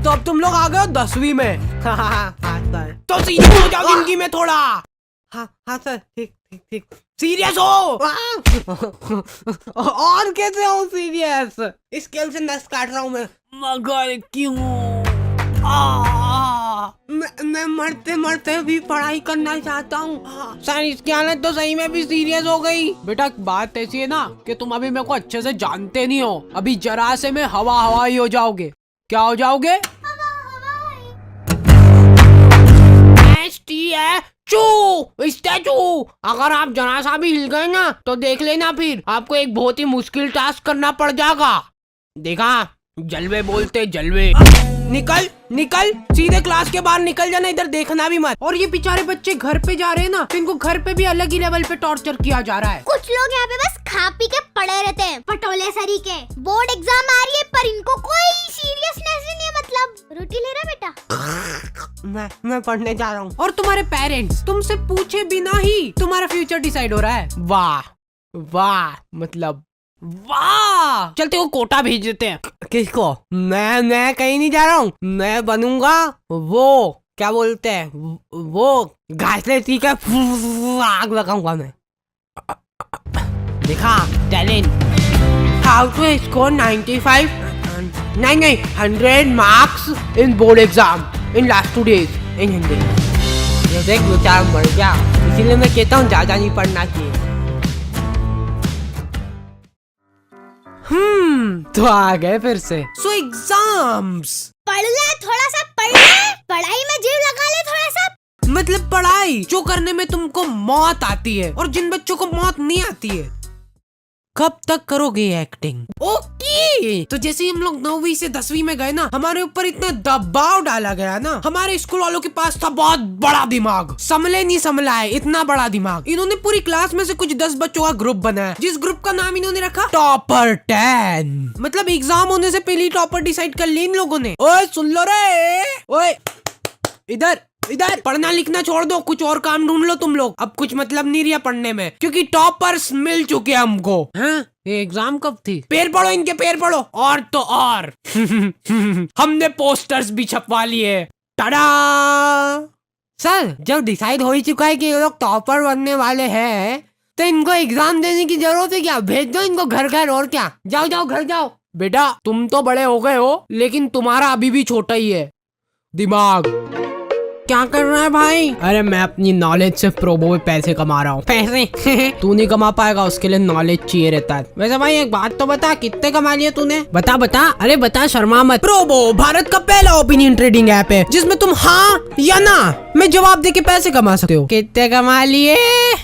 तो अब तुम लोग आ गए हो 10वीं में। हाँ सर। तो सीरियस हो जाओ जिंदगी में थोड़ा। हाँ सर, ठीक ठीक ठीक। सीरियस हो। और कैसे हो सीरियस? स्केल से नस काट रहा हूँ मैं। मगर क्यों? मैं मरते मरते भी पढ़ाई करना चाहता हूँ सर। इसकी हालत तो सही में भी सीरियस हो गई। बेटा बात ऐसी है ना कि तुम अभी मेरे को अच्छे से जानते नहीं हो। अभी जरा से में हवा ही हो जाओगे। क्या हो जाओगे? स्टैचू। अगर आप जरा सा भी हिल गए ना तो देख लेना, फिर आपको एक बहुत ही मुश्किल टास्क करना पड़ जाएगा। देखा, जलवे बोलते जलवे। निकल निकल, सीधे क्लास के बाहर निकल जाना, इधर देखना भी मत। और ये बेचारे बच्चे घर पे जा रहे हैं ना, तो इनको घर पे भी अलग ही लेवल पे टॉर्चर किया जा रहा है। कुछ लोग यहाँ पे बस खा पी के पड़े रहते हैं, पटोले सरी के। बोर्ड एग्जाम आ रही है पर इनको कोई सीरियसनेस ही नहीं है। मतलब रोटी ले रहा बेटा? मैं पढ़ने जा रहा हूँ। और तुम्हारे पेरेंट्स तुमसे पूछे बिना ही तुम्हारा फ्यूचर डिसाइड हो रहा है। वाह वाह, मतलब वाह। चलते वो कोटा भेज देते हैं। किसको? मैं कहीं नहीं जा रहा हूँ। मैं बनूंगा वो, क्या बोलते हैं वो, घासले ठीक है, आग लगाऊंगा मैं। देखा टैलेंट। हाउ टू स्कोर 95 नहीं 100 marks in board exam in last 2 days इन हिंदी। ये देख बेचारा मर गया, इसीलिए मैं कहता हूँ ज्यादा नहीं पढ़ना चाहिए। तो आ गए फिर से। सो एग्जाम्स। पढ़ ले थोड़ा सा, पढ़ ले, पढ़ाई में जीव लगा ले थोड़ा सा। मतलब पढ़ाई जो करने में तुमको मौत आती है और जिन बच्चों को मौत नहीं आती है। कब तक करोगे एक्टिंग? ओके। तो जैसे हम लोग 9वीं से 10वीं में गए ना, हमारे ऊपर इतना दबाव डाला गया ना। हमारे स्कूल वालों के पास था बहुत बड़ा दिमाग, समले नहीं समला है इतना बड़ा दिमाग। इन्होंने पूरी क्लास में से कुछ 10 बच्चों का ग्रुप बनाया, जिस ग्रुप का नाम इन्होंने रखा टॉपर 10। मतलब एग्जाम होने से पहले टॉपर डिसाइड कर ली इन लोगों ने। ओए सुन लो रे, ओए इधर इधर, पढ़ना लिखना छोड़ दो, कुछ और काम ढूंढ लो तुम लोग। अब कुछ मतलब नहीं रहा पढ़ने में, क्योंकि टॉपर्स मिल चुके हमको। हाँ? ये एग्जाम कब थी? पैर पढ़ो इनके, पैर पढ़ो। और तो और हमने पोस्टर्स भी छपवा लिए। टाडा। सर जब डिसाइड हो ही चुका है कि ये लोग टॉपर बनने वाले हैं, तो इनको एग्जाम देने की जरूरत है क्या? भेज दो इनको घर घर, और क्या। जाओ जाओ घर जाओ। बेटा तुम तो बड़े हो गए हो, लेकिन तुम्हारा अभी भी छोटा ही है दिमाग। क्या कर रहा है भाई? अरे मैं अपनी नॉलेज से प्रोबो में पैसे कमा रहा हूँ। पैसे? तू नहीं कमा पाएगा, उसके लिए नॉलेज चाहिए रहता है। वैसे भाई एक बात तो बता, कितने कमा लिए तूने? बता बता। अरे बता, शर्मा मत। प्रोबो भारत का पहला ओपिनियन ट्रेडिंग ऐप है जिसमें तुम हाँ या ना में जवाब दे के पैसे कमा सकते हो। कितने कमा लिए?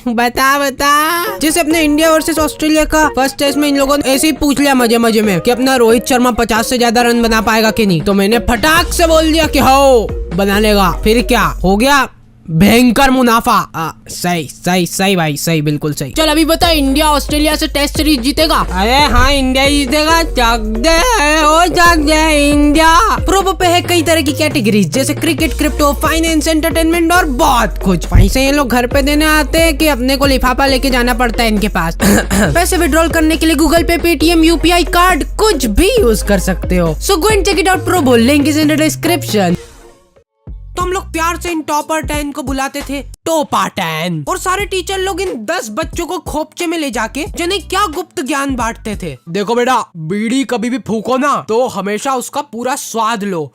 बता बता। जैसे अपने इंडिया वर्सेस ऑस्ट्रेलिया का फर्स्ट टेस्ट में इन लोगों ने ऐसे ही पूछ लिया मजे मजे में कि अपना रोहित शर्मा 50 से ज्यादा रन बना पाएगा कि नहीं, तो मैंने फटाक से बोल दिया कि हो बना लेगा। फिर क्या हो गया? भयंकर मुनाफा। सही सही सही भाई, सही, बिल्कुल सही। चल अभी बता, इंडिया ऑस्ट्रेलिया से टेस्ट सीरीज जीतेगा? अरे हाँ इंडिया जीतेगा। चक दे इंडिया। प्रोबो पे है कई तरह की कैटेगरीज, जैसे क्रिकेट, क्रिप्टो, फाइनेंस, एंटरटेनमेंट और बहुत कुछ। पैसे ये लोग घर पे देने आते हैं कि अपने को लिफाफा लेके जाना पड़ता है इनके पास। पैसे विड्रॉल करने के लिए गूगल पे, पेटीएम, यूपीआई कार्ड कुछ भी यूज कर सकते हो। So go and check it out. Probo link is in the description. तो हम लोग प्यार से इन टॉपर 10 को बुलाते थे टोपा 10, और सारे टीचर लोग इन 10 बच्चों को खोपचे में ले जाके जिन्हें क्या गुप्त ज्ञान बांटते थे। देखो बेटा, बीड़ी कभी भी फूको ना तो हमेशा उसका पूरा स्वाद लो,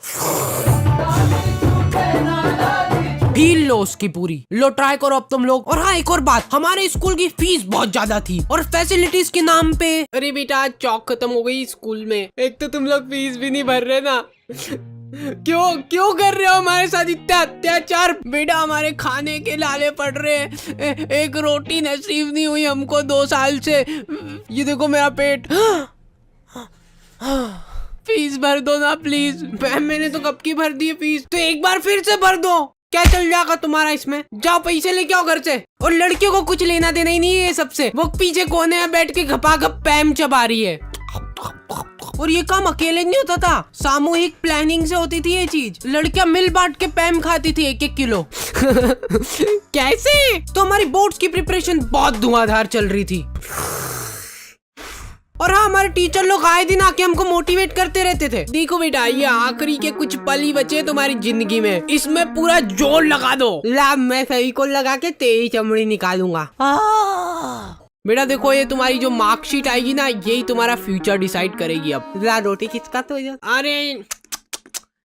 फील लो उसकी पूरी। लो ट्राई करो अब तुम लोग। और हाँ एक और बात, हमारे स्कूल की फीस बहुत ज्यादा थी और फैसिलिटीज के नाम पे। अरे बेटा चौक खत्म हो गई स्कूल में। एक तो तुम लोग फीस भी नहीं भर रहे ना। क्यों कर रहे हो हमारे साथ इतना अत्याचार? बेटा हमारे खाने के लाले पड़ रहे हैं, एक रोटी नसीब नहीं हुई हमको 2 साल से। ये देखो मेरा पेट। फीस भर दो ना प्लीज। मैम मैंने तो कब की भर दी है फीस, तो एक बार फिर से भर दो। क्या चल जाएगा तुम्हारा इसमें? जाओ पैसे लेके आओ घर से। और लड़कियों को कुछ लेना देना ही नहीं है सबसे। वो पीछे कोने में बैठ के घपाघप पैम चबा रही है। और ये काम अकेले नहीं होता था, सामूहिक प्लानिंग से होती थी ये चीज। लड़कियां मिल बांट के पैम खाती थी 1-1 किलो। कैसे? तो हमारी बोर्ड्स की प्रिपरेशन बहुत धुआंधार चल रही थी। और हाँ, हमारे टीचर लोग आए दिन आके हमको मोटिवेट करते रहते थे। देखो बेटा, ये आखिरी के कुछ पल ही बचे तुम्हारी जिंदगी में, इसमें पूरा जोर लगा दो। ला, मैं फेविकोल लगा के तेरी चमड़ी निकालूंगा। बेटा देखो, ये तुम्हारी जो मार्कशीट आएगी ना, यही तुम्हारा फ्यूचर डिसाइड करेगी। अब ला, रोटी किसका तो अरे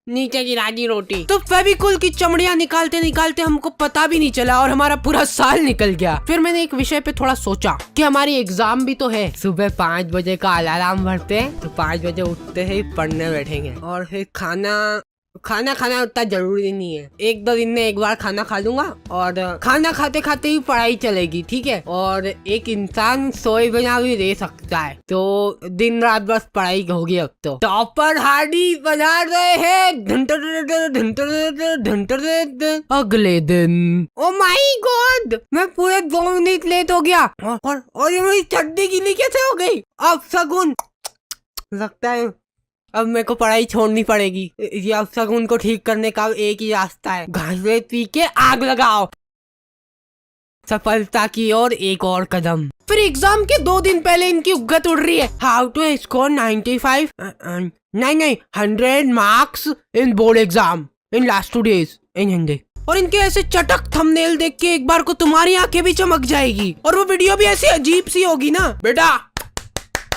नीचे गिरा दी रोटी। तो फेविकोल की चमड़ियां निकालते निकालते हमको पता भी नहीं चला और हमारा पूरा साल निकल गया। फिर मैंने एक विषय पे थोड़ा सोचा कि हमारी एग्जाम भी तो है। सुबह 5 बजे का अलार्म भरते हैं तो 5 बजे उठते ही पढ़ने बैठेंगे और फिर खाना खाना उतना जरूरी नहीं है। 1-2 दिन में एक बार खाना खा लूंगा और खाना खाते खाते ही पढ़ाई चलेगी, ठीक है। और एक इंसान सोए बिना भी रह सकता है, तो दिन रात बस पढ़ाई होगी। अब तो टॉपर हार्डी बजा रहे हैं। अगले दिन, ओ माय गॉड, मैं पूरे 2 मिनट लेट हो गया और ये मेरी चड्डी गीली कैसे हो गई। अब शगुन, लगता है अब मेरे को पढ़ाई छोड़नी पड़ेगी। ये अब शगुन को ठीक करने का एक ही रास्ता है, घास पी के आग लगाओ। सफलता की ओर एक और कदम। फिर एग्जाम के 2 दिन पहले इनकी उगत उड़ रही है। हाउ टू स्कोर 95 नहीं 100 marks in board exam in last 2 days इन हिंदी। और इनके ऐसे चटक थंबनेल देख के एक बार को तुम्हारी आंखें भी चमक जाएगी और वो वीडियो भी ऐसी अजीब सी होगी ना। बेटा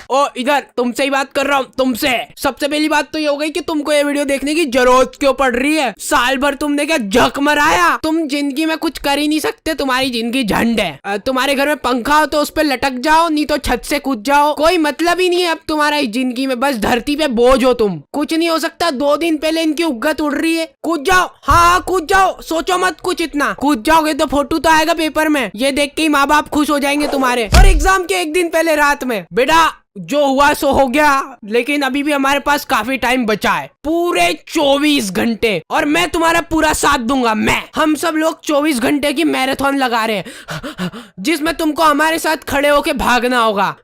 ओ इधर, तुमसे ही बात कर रहा हूँ, तुमसे। सबसे पहली बात तो ये हो गई कि तुमको ये वीडियो देखने की जरूरत क्यों पड़ रही है। साल भर तुमने क्या झक मराया। तुम जिंदगी में कुछ कर ही नहीं सकते, तुम्हारी जिंदगी झंड है। तुम्हारे घर में पंखा हो तो उस पर लटक जाओ, नहीं तो छत से कूद जाओ। कोई मतलब ही नहीं है अब तुम्हारा इस जिंदगी में, बस धरती पे बोझ हो तुम। कुछ नहीं हो सकता। 2 दिन पहले इनकी उगत उड़ रही है। कूद जाओ, हाँ कूद जाओ, सोचो मत कुछ इतना। कूद जाओगे तो फोटो तो आएगा पेपर में, ये देख के ही माँ बाप खुश हो जाएंगे तुम्हारे। और एग्जाम के 1 दिन पहले रात में, बेटा जो हुआ सो हो गया, लेकिन अभी भी हमारे पास काफी टाइम बचा है, पूरे 24 घंटे। और मैं तुम्हारा पूरा साथ दूंगा। हम सब लोग 24 घंटे की मैराथन लगा रहे हैं, जिसमें तुमको हमारे साथ खड़े होके भागना होगा।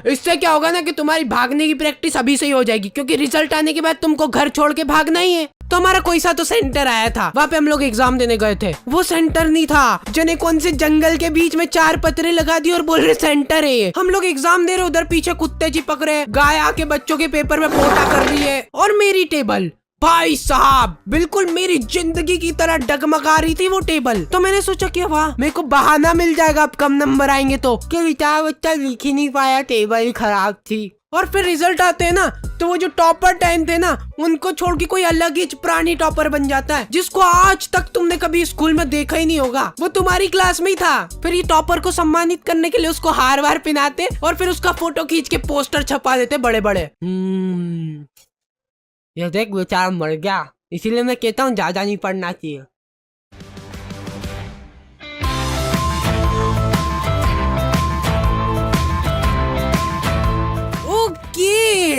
इससे क्या होगा ना कि तुम्हारी भागने की प्रैक्टिस अभी से ही हो जाएगी, क्योंकि रिजल्ट आने के बाद तुमको घर छोड़ के भागना ही है। तो हमारा कोई सा तो सेंटर आया था, वहाँ पे हम लोग एग्जाम देने गए थे। वो सेंटर नहीं था, जने कौन से जंगल के बीच में 4 पत्रे लगा दिए और बोल रहे सेंटर है ये। हम लोग एग्जाम दे रहे, उधर पीछे कुत्ते चिपक रहे, गाय आके बच्चों के पेपर में पोटा कर रही है। और मेरी टेबल, भाई साहब, बिल्कुल मेरी जिंदगी की तरह डगमगा रही थी वो टेबल। तो मैंने सोचा कि वाह, मेरे को बहाना मिल जाएगा अब कम नंबर आएंगे तो, कि बेचारा बच्चा लिख ही नहीं पाया, टेबल खराब थी। और फिर रिजल्ट आते हैं ना, तो वो जो टॉपर 10 थे ना, उनको छोड़ के कोई अलग ही प्राणी टॉपर बन जाता है, जिसको आज तक तुमने कभी स्कूल में देखा ही नहीं होगा। वो तुम्हारी क्लास में ही था। फिर ये टॉपर को सम्मानित करने के लिए उसको हार वार पहनाते और फिर उसका फोटो खींच के पोस्टर छपा देते बड़े बड़े। ये देख बेचारा मर गया, इसीलिए मैं कहता हूँ ज्यादा नहीं पढ़ना चाहिए।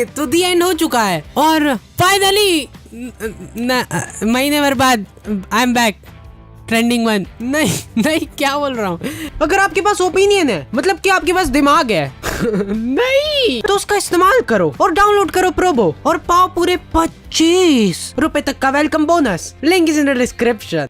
तो दी एंड हो चुका है और फाइनली महीने भर बाद आई एम बैक, ट्रेंडिंग 1। नहीं क्या बोल रहा हूँ। अगर आपके पास ओपिनियन है, मतलब कि आपके पास दिमाग है नहीं, तो उसका इस्तेमाल करो और डाउनलोड करो प्रोबो और पाओ पूरे 25 रुपए तक का welcome bonus. Link is in the description.